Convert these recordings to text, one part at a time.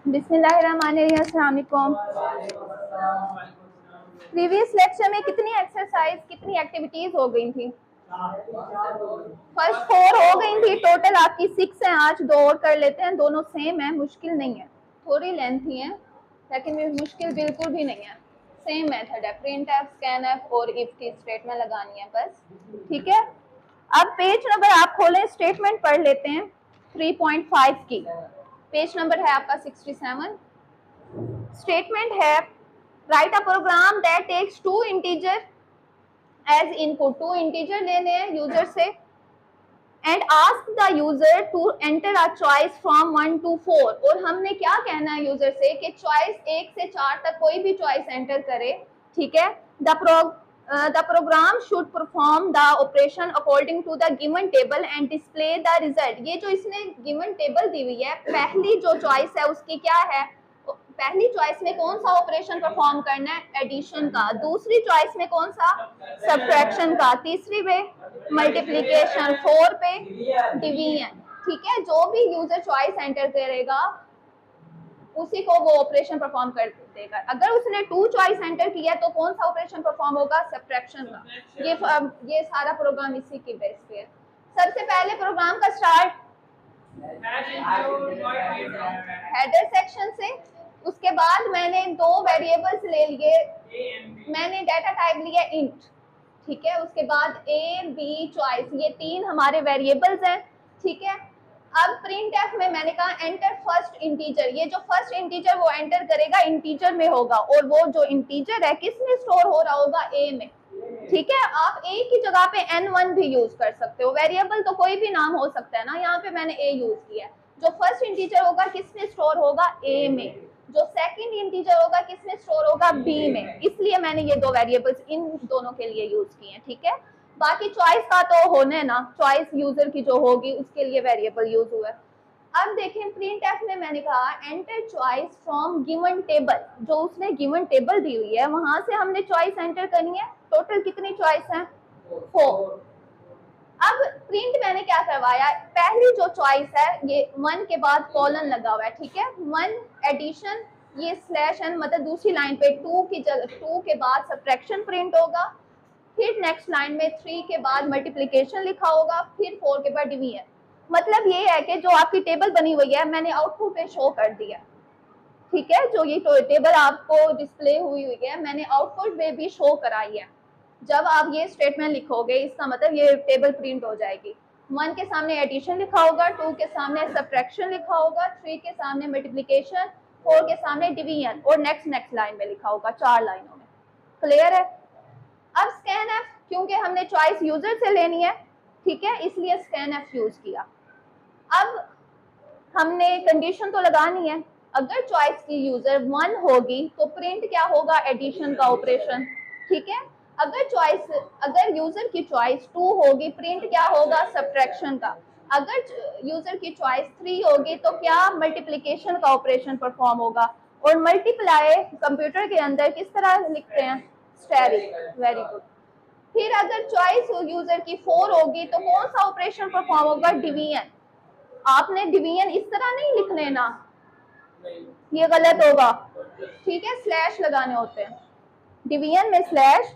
बिस्मिल्लाहिर्रहमानिर्रहीम, अस्सलाम वालेकुम। प्रीवियस लेक्चर में कितनी एक्सरसाइज, कितनी एक्टिविटीज हो गई थी? फर्स्ट 4 हो गई थी, टोटल आपकी 6 हैं। आज 2 और कर लेते हैं, दोनों सेम है, मुश्किल नहीं है, थोड़ी लेंथी है लेकिन मुश्किल बिल्कुल भी नहीं है। सेम मेथड है, प्रिंट एफ, स्कैन एफ और इफ की स्टेटमेंट लगानी है बस, ठीक है। अब पेज नंबर आप खोलें, स्टेटमेंट पढ़ लेते हैं 3.5 की। पेज नंबर है आपका 67। स्टेटमेंट है, write a program that takes 2 integer as input. 2 integer लेने हैं यूजर से and ask the user to enter a choice from 1 to 4। और हमने क्या कहना है यूजर से कि चॉइस 1 से 4 तक कोई भी चॉइस एंटर करे, ठीक है। The program should perform the operation according to the given table and display the result. ये जो इसने गिवन टेबल दी हुई है, पहली जो चॉइस है उसकी क्या है, पहली चॉइस में कौन सा ऑपरेशन परफॉर्म करना है, एडिशन का। दूसरी चॉइस में कौन सा, सब्ट्रैक्शन का। तीसरी पे मल्टीप्लिकेशन, 4 पे डिवीजन, ठीक है। जो भी यूजर चॉइस एंटर करेगा उसी को वो ऑपरेशन परफॉर्म कर देगा। अगर उसने 2 चॉइस एंटर किया तो कौन सा ऑपरेशन परफॉर्म होगा, सब्ट्रैक्शन का। ये सारा प्रोग्राम इसी की बेस पे है। सबसे पहले प्रोग्राम का स्टार्ट हेडर सेक्शन से। उसके बाद मैंने 2 वेरिएबल्स ले लिए, मैंने डाटा टाइप लिया इंट, ठीक है। उसके बाद ए बी चॉइस, ये 3 हमारे वेरिएबल्स हैं, ठीक है। अब प्रिंट एफ में मैंने कहा एंटर फर्स्ट इंटीजर। ये जो फर्स्ट इंटीजर वो एंटर करेगा इंटीजर में होगा, और वो जो इंटीजर है किस में स्टोर हो रहा होगा, ए में, ठीक है। आप ए की जगह पे n1 भी यूज कर सकते हो, वेरिएबल तो कोई भी नाम हो सकता है ना, यहाँ पे मैंने ए यूज किया है। जो फर्स्ट इंटीजर होगा किस में स्टोर होगा, ए में। जो सेकंड इंटीजर होगा किस में स्टोर होगा, बी में। इसलिए मैंने ये 2 वेरिएबल्स इन दोनों के लिए यूज किए हैं, ठीक है। बाकी चॉइस का तो होने ना, चॉइस यूजर की जो होगी उसके लिए वेरिएबल यूज हुआ है। अब देखें प्रिंट एफ में मैंने कहा enter choice from given table. जो उसने गिवन टेबल दी हुई है वहां से हमने चॉइस एंटर करनी है। टोटल कितनी चॉइस है, 4। अब प्रिंट मैंने क्या करवाया, पहली जो चॉइस है ये 1 के बाद कॉलन लगा हुआ है, ठीक है। 1 एडिशन, ये स्लैश एन, मतलब दूसरी लाइन पे 2 की जगह 2 के बाद सब्ट्रैक्शन प्रिंट होगा। फिर नेक्स्ट लाइन में 3 के बाद मल्टीप्लिकेशन लिखा होगा, फिर 4 के बाद डिवीजन। मतलब ये है कि जो आपकी टेबल बनी हुई है मैंने आउटपुट पे शो कर दिया, ठीक है। जो ये टेबल आपको डिस्प्ले हुई हुई है मैंने आउटपुट में भी शो कराई है। जब आप ये स्टेटमेंट लिखोगे इसका मतलब ये टेबल प्रिंट हो जाएगी। 1 के सामने एडिशन लिखा होगा, 2 के सामने सब्ट्रैक्शन लिखा होगा, 3 के सामने मल्टीप्लिकेशन, 4 के सामने डिवीजन, और नेक्स्ट लाइन में लिखा होगा, 4 लाइनों में। क्लियर है। अब स्कैन एफ, क्योंकि हमने चॉइस यूजर से लेनी है, ठीक है, इसलिए स्कैन एफ यूज किया। अब हमने कंडीशन तो लगानी है, अगर चॉइस की यूजर 1 होगी तो प्रिंट क्या होगा, एडिशन का ऑपरेशन, ठीक है। अगर यूजर की चॉइस 2 होगी प्रिंट क्या होगा, सब्ट्रैक्शन का। अगर यूजर की चॉइस 3 होगी तो क्या, मल्टीप्लिकेशन का ऑपरेशन परफॉर्म होगा। और मल्टीप्लाई कंप्यूटर के अंदर किस तरह लिखते हैं, स्टेरिक, वेरी गुड। फिर अगर चॉइस यूजर की 4 होगी तो कौन सा ऑपरेशन परफॉर्म होगा, डिवीजन। आपने डिवीजन इस तरह नहीं लिखने ना, ये गलत होगा, ठीक है, स्लैश लगाने होते हैं। डिवीजन में स्लैश,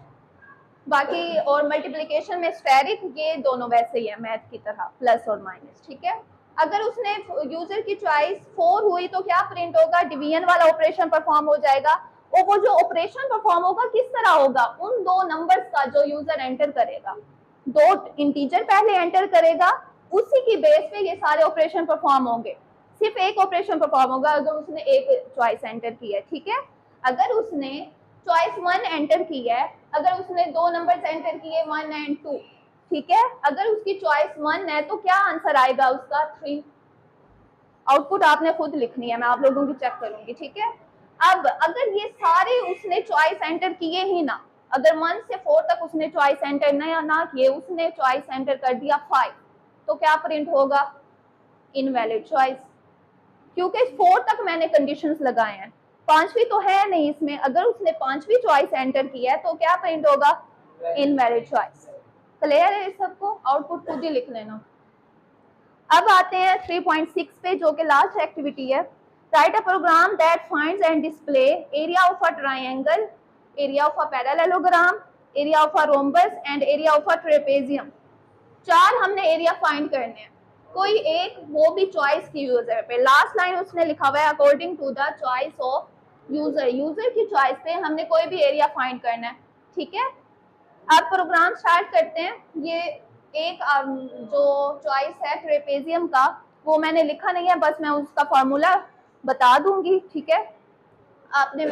बाकी और मल्टीप्लिकेशन में स्टेरिक, ये दोनों वैसे ही है मैथ की तरह, प्लस और माइनस, ठीक है। अगर उसने यूजर की चॉइस 4 हुई तो क्या प्रिंट होगा, डिवीजन वाला ऑपरेशन परफॉर्म हो जाएगा। और वो जो ऑपरेशन परफॉर्म होगा किस तरह होगा, उन 2 नंबर्स का जो यूजर एंटर करेगा, 2 इंटीजर पहले एंटर करेगा, उसी की बेस पे ये सारे ऑपरेशन परफॉर्म होंगे। सिर्फ एक ऑपरेशन परफॉर्म होगा अगर उसने एक चॉइस एंटर की है, ठीक है। अगर उसने चॉइस 1 एंटर की है, अगर उसने 2 नंबर्स एंटर किए 1 और 2, ठीक है, अगर उसकी चॉइस 1 है तो क्या आंसर आएगा उसका, 3। आउटपुट आपने खुद लिखनी है, मैं आप लोगों की चेक करूंगी, ठीक है। अब अगर ये सारे उसने चॉइस एंटर किए ही ना, अगर 1 से 4 तक उसने चॉइस एंटर ना किए, उसने चॉइस एंटर कर दिया 5, तो क्या प्रिंट होगा, इनवैलिड चॉइस, क्योंकि 4 तक मैंने कंडीशंस लगाए हैं, 5वीं तो है नहीं इसमें। अगर उसने 5वीं चॉइस एंटर की है तो क्या प्रिंट होगा, इनवैलिड चॉइस। क्लियर है सबको, आउटपुट खुद ही लिख लेना। अब आते हैं 3.6 पे, जो कि लास्ट एक्टिविटी है। Write a program that finds and display area of a triangle, area of a parallelogram, area of a rhombus and area of a trapezium. 4 हमने एरिया फाइंड करने हैं, कोई एक, वो भी चॉइस की यूजर पे. लास्ट लाइन उसने लिखा हुआ है according to the choice of user, user की चॉइस पे हमने कोई भी एरिया फाइंड करना है. ठीक है, अब प्रोग्राम स्टार्ट करते हैं. ये एक जो चॉइस है ट्रेपेजियम का, वो मैंने लिखा नहीं है, बस मैं उसका फॉर्मूला बता दूंगी. ठीक है, आपने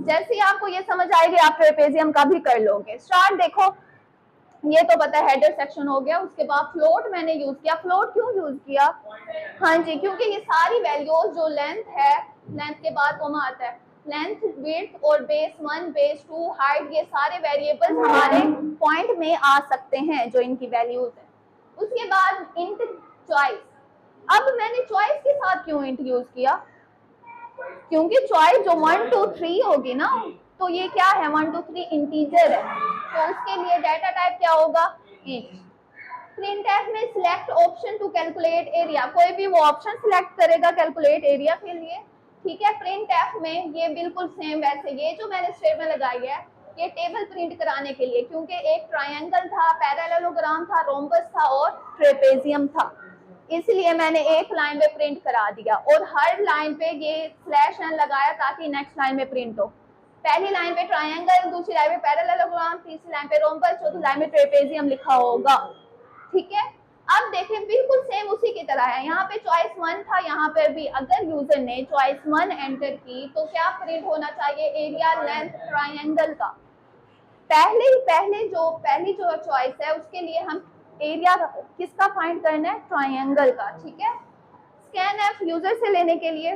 जैसे ही आपको ये समझ आएगी आप ट्रेपेजियम का भी कर लोगे. स्टार्ट देखो, ये तो पता है हेडर सेक्शन हो गया. उसके बाद फ्लोट मैंने यूज किया. फ्लोट क्यों यूज किया? हाँ जी, क्योंकि ये सारी वैल्यूज जो लेंथ है, लेंथ के बाद कॉमा आता है, लेंथ, विड्थ और बेस 1, बेस 2, हाइट, ये सारे वेरिएबल्स हमारे पॉइंट में आ सकते हैं जो इनकी वैल्यूज है. उसके बाद इंट चॉइस. अब मैंने चॉइस के साथ क्यों इंट यूज किया? क्योंकि चॉइस जो 1 2 3 होगी ना, तो ये क्या है, 1 2 3 इंटीजर है, तो उसके लिए डाटा टाइप क्या होगा, इंट. प्रिंटफ में select option to calculate area, कोई भी वो ऑप्शन सिलेक्ट करेगा कैलकुलेट एरिया के लिए. ठीक है, प्रिंटफ में ये बिल्कुल सेम वैसे, ये जो मैंने स्टेटमेंट लगाई है ये टेबल प्रिंट कराने के लिए, क्योंकि एक ट्रायंगल था, पैरेललोग्राम था, रोम्बस था और ट्रेपेजियम था, इसलिए मैंने एक लाइन में प्रिंट करा दिया. और हर लाइन पे ये स्लैश एन लगाया ताकि नेक्स्ट लाइन में प्रिंट हो. पहली लाइन पे ट्रायंगल, दूसरी लाइन पे पैरेललोग्राम, तीसरी लाइन पे रोम्बस, चौथी लाइन में ट्रेपेजियम लिखा होगा. ठीक है, अब देखें बिल्कुल सेम उसी की तरह है. यहाँ पे चॉइस 1 था, यहाँ पे भी अगर यूजर ने चॉइस 1 एंटर की तो क्या प्रिंट होना चाहिए, एरिया लेंथ ट्रायंगल का. पहली जो चॉइस है उसके लिए हम एरिया किसका फाइंड करना है, ट्रायंगल का. ठीक है, स्कैन एफ यूजर से लेने के लिए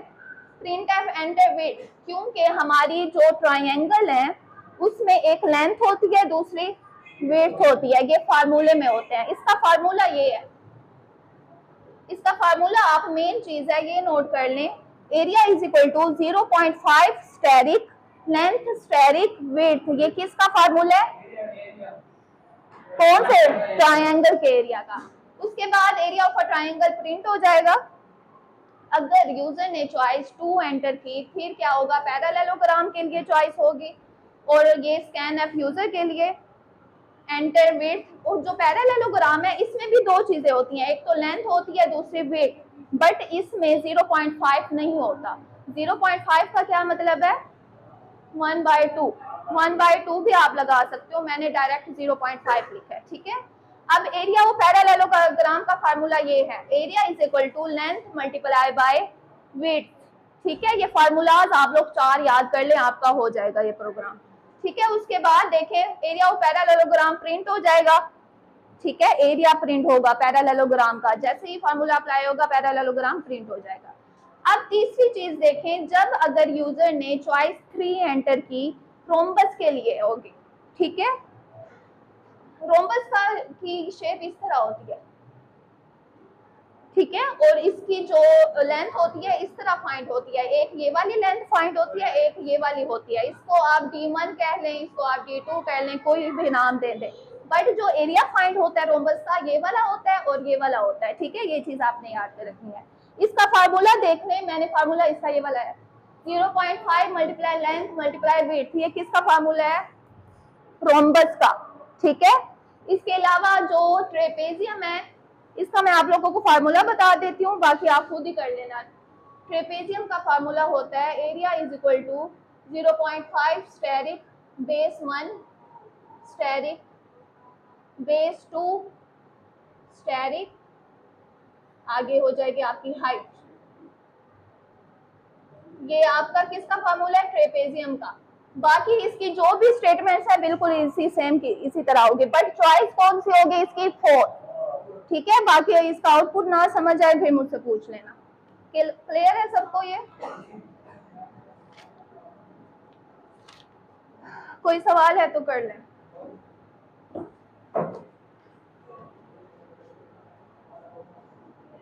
प्रिंट एफ एंटर विड्थ, क्योंकि हमारी जो ट्रायंगल है उसमें एक लेंथ होती है, दूसरी विड्थ होती है, ये फार्मूले में होते हैं. इसका फार्मूला ये है, इसका फार्मूला आप मेन चीज है ये नोट कर लें, area is equal to 0.5 asterisk length asterisk width. ये किसका फार्मूला है, कौन से, ट्रायंगल के एरिया का. उसके बाद area of a triangle print हो जाएगा. अगर यूजर ने चॉइस 2 एंटर की फिर क्या होगा, पैरेललोग्राम के लिए चॉइस होगी और ये स्कैन एफ यूजर के लिए एंटर विड्थ. और जो पैरेललोग्राम है इसमें भी दो चीजें होती हैं, एक तो लेंथ होती है, दूसरी विड्थ, बट इसमें 0.5 नहीं होता. 0.5 का क्या मतलब है, 1/2. 1/2 भी आप लगा सकते हो, मैंने डायरेक्ट 0.5 लिखा है. ठीक है, अब एरिया वो पैरेललोग्राम का फार्मूला ये है, area is equal to length multiply by width. ठीक है, ये फार्मूलाज आप लोग 4 याद कर लें, आपका हो जाएगा ये प्रोग्राम. ठीक है, उसके बाद देखें एरिया ऑफ पैरेललोग्राम प्रिंट हो जाएगा. ठीक है, एरिया प्रिंट होगा पैरेललोग्राम का, जैसे ही फार्मूला अप्लाई होगा पैरेललोग्राम प्रिंट हो जाएगा. अब तीसरी चीज देखें, जब अगर यूजर ने चॉइस 3 एंटर की रोम्बस के लिए होगी. ठीक है, रोम्बस का की शेप इस तरह होती है. ठीक है, और इसकी जो लेंथ होती है इस तरह फाइंड होती है, एक ये वाली लेंथ फाइंड होती है, एक ये वाली होती है. इसको आप D1 कह लें, इसको आप D2 कह लें, कोई भी नाम दे दें, बट जो एरिया फाइंड होता है रोम्बस का ये वाला होता है और ये वाला होता है. ठीक है, ये चीज आपने याद कर रखनी है. इसका फार्मूला देख लें, मैंने फार्मूला इसका ये वाला है, 0.5 मल्टीप्लाई लेंथ मल्टीप्लाई विड्थ. ये किसका फार्मूला है, रोम्बस का. ठीक है, इसके अलावा जो ट्रेपेजियम है इसका मैं आप लोगों को फार्मूला बता देती हूँ, बाकी आप खुद ही कर लेना. ट्रेपेजियम का फार्मूला होता है area is equal to 0.5 asterisk base 1 asterisk base 2 asterisk, आगे हो जाएगी आपकी हाइट. ये आपका किसका फार्मूला है, ट्रेपेजियम का. बाकी इसकी जो भी स्टेटमेंट्स है बिल्कुल इसी सेम की इसी तरह होगी, बट चॉइस कौन सी होगी इसकी, 4. ठीक है, बाकी इसका आउटपुट ना समझ आए फिर मुझसे पूछ लेना. क्लियर है सबको ये, कोई सवाल है तो कर लें.